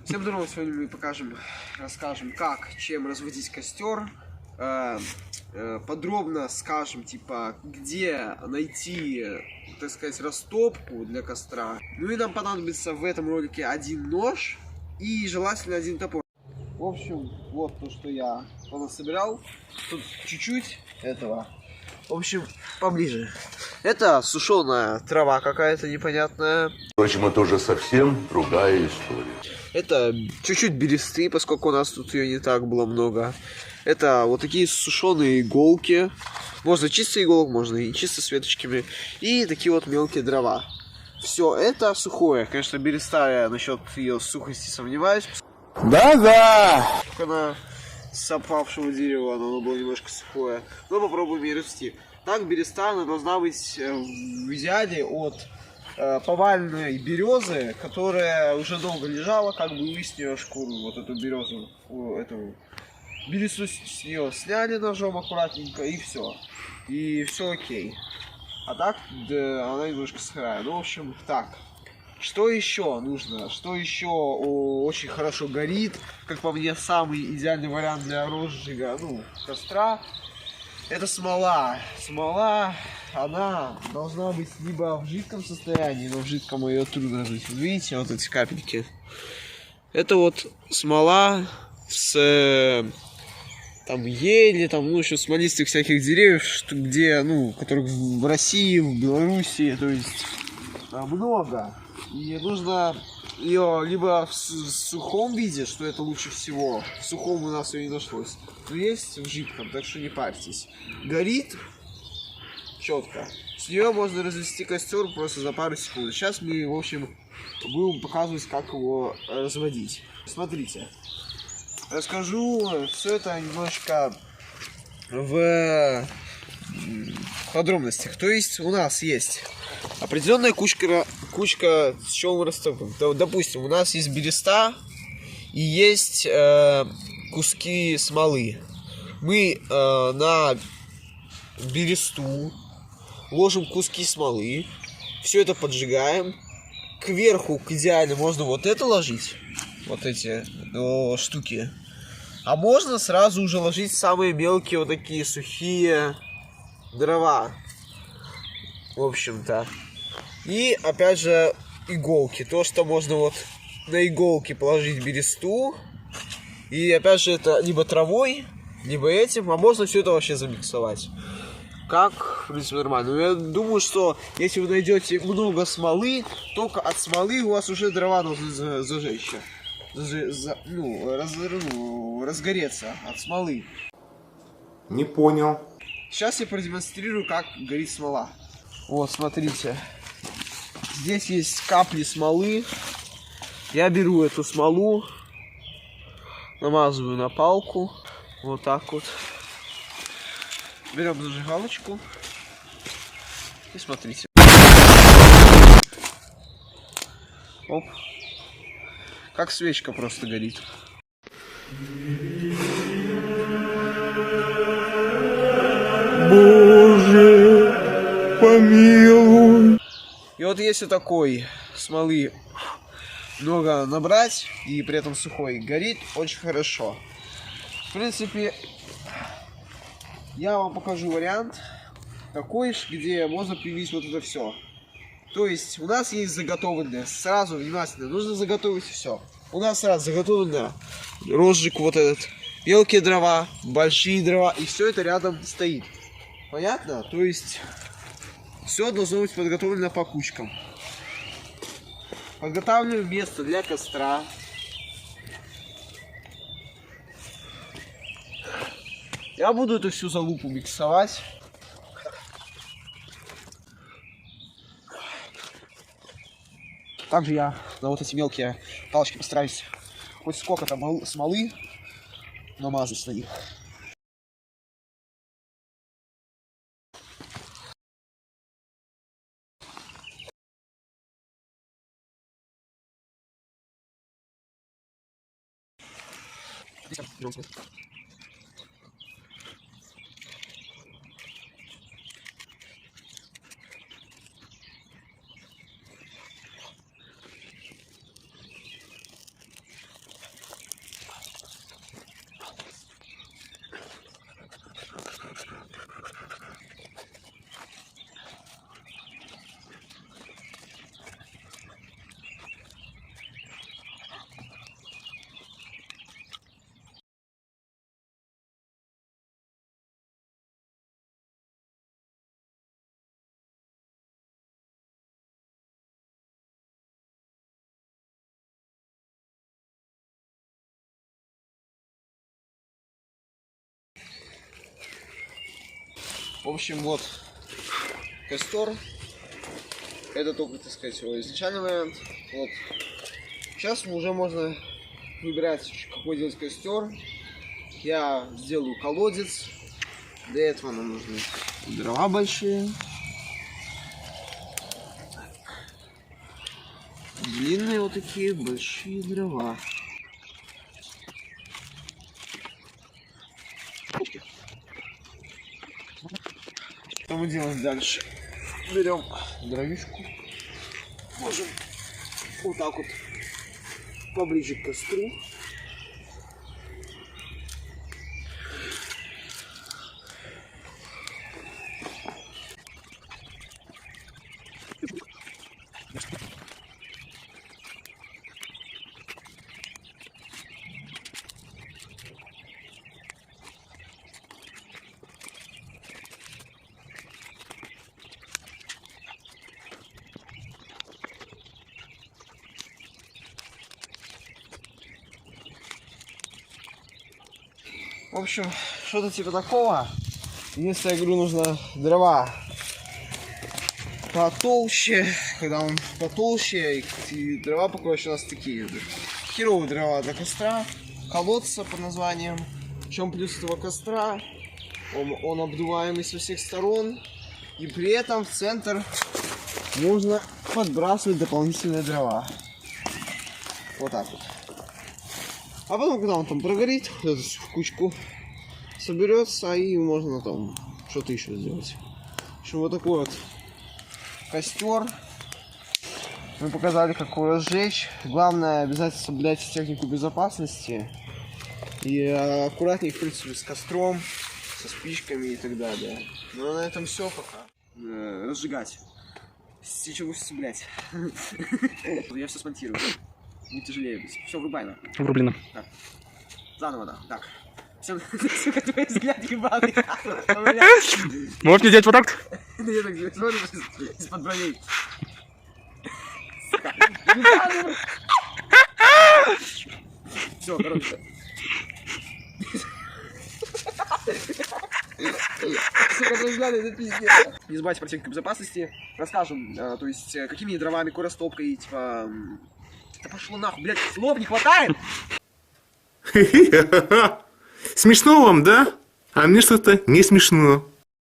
Всем здорово, сегодня мы расскажем, как, чем разводить костер, подробно скажем, типа, где найти, так сказать, растопку для костра. Ну и нам понадобится в этом ролике один нож и желательно один топор. В общем, вот то, что я понасобирал. Тут чуть-чуть этого. В общем, поближе. Это сушеная трава какая-то непонятная. Впрочем, это уже совсем другая история. Это чуть-чуть бересты, поскольку у нас тут ее не так было много. Это вот такие сушеные иголки. Можно чисто иголок, можно и чисто с веточками. И такие вот мелкие дрова. Все это сухое. Конечно, береста, я насчет ее сухости сомневаюсь. Да-да! Она с опавшего дерева, оно было немножко сухое. Но попробуем ее растить. Так, береста, она должна быть в идеале от поваленной березы, которая уже долго лежала, как бы вы с нее шкуру, вот эту березу, эту березу с нее сняли ножом аккуратненько, и все. И все окей. А так, да, она немножко сырая. Ну, в общем, так. Что еще нужно? Что еще очень хорошо горит? Как по мне, самый идеальный вариант для розжига, ну, костра. Это смола. Смола, она должна быть либо в жидком состоянии, но в жидком ее трудно жить. Видите, вот эти капельки. Это вот смола с там ели, там, ну, еще смолистых всяких деревьев, где, ну, которых в России, в Белоруссии, то есть много. И нужно ее либо в сухом виде, что это лучше всего. В сухом у нас ее не нашлось. Но есть в жидком, так что не парьтесь. Горит четко. С нее можно развести костер просто за пару секунд. Сейчас мы, в общем, будем показывать, как его разводить. Смотрите. Расскажу все это немножко в подробностях. То есть у нас есть определенная кучка, с чего мы растопим. Допустим, у нас есть береста и есть куски смолы. Мы на бересту ложим куски смолы, все это поджигаем. Кверху, к идеале, можно вот это ложить, вот эти штуки. А можно сразу уже ложить самые мелкие вот такие сухие дрова. В общем-то. И опять же иголки. То, что можно вот на иголки положить бересту. И опять же это либо травой, либо этим. А можно все это вообще замиксовать. Как, в принципе, нормально. Но я думаю, что если вы найдете много смолы, только от смолы у вас уже дрова должны зажечь. Разгореться от смолы. Не понял. Сейчас я продемонстрирую, как горит смола. Вот, смотрите. Здесь есть капли смолы. Я беру эту смолу, намазываю на палку. Вот так вот. Берем зажигалочку. И смотрите. Оп. Как свечка просто горит. Боже, помилуй. И вот если такой смолы много набрать и при этом сухой, горит очень хорошо. В принципе, я вам покажу вариант такой, где можно привить вот это все. То есть у нас есть заготовленное, сразу внимательно, нужно заготовить все. У нас сразу заготовлено розжиг вот этот, мелкие дрова, большие дрова, и все это рядом стоит. Понятно? То есть все должно быть подготовлено по кучкам. Подготавливаем место для костра. Я буду эту всю залупу миксовать. Также я на вот эти мелкие палочки постараюсь хоть сколько-то смолы намазать на них. В общем, вот костер. Это только, так сказать, изначальный вариант. Вот. Сейчас уже можно выбирать, какой делать костер. Я сделаю колодец. Для этого нам нужны дрова большие. Длинные вот такие большие дрова. Что мы делаем дальше? Берем дровишку. Можем вот так вот поближе к костру. В общем, что-то типа такого. Единственное, я говорю, нужно дрова потолще. Когда он потолще, и дрова пока еще у нас такие херовые дрова для костра. Колодца под названием. В чем плюс этого костра? Он обдуваемый со всех сторон. И при этом в центр можно подбрасывать дополнительные дрова. Вот так вот. А потом, когда он там прогорит, это в кучку соберется, и можно там что-то еще сделать. В общем, вот такой вот костер. Мы показали, как его разжечь. Главное, обязательно соблюдать технику безопасности. И аккуратнее, в принципе, с костром, со спичками и так далее. Ну, а на этом все пока. Разжигать. Сейчас, блядь. Я все смонтирую. Не тяжелее. Все, врубай на. Врублено. Так. Заново, да. Так. Все, сука, твой взгляд ебаный. Можешь сделать вот так? Да я так смотрю из-под бровей. Все, короче. Сука, твой взгляд, это пиздец. Не забывайте про технику безопасности. Расскажем, то есть, какими дровами, какой растопкой, типа... Да пошло нахуй, блядь, слов не хватает! Смешно вам, да? А мне что-то не смешно.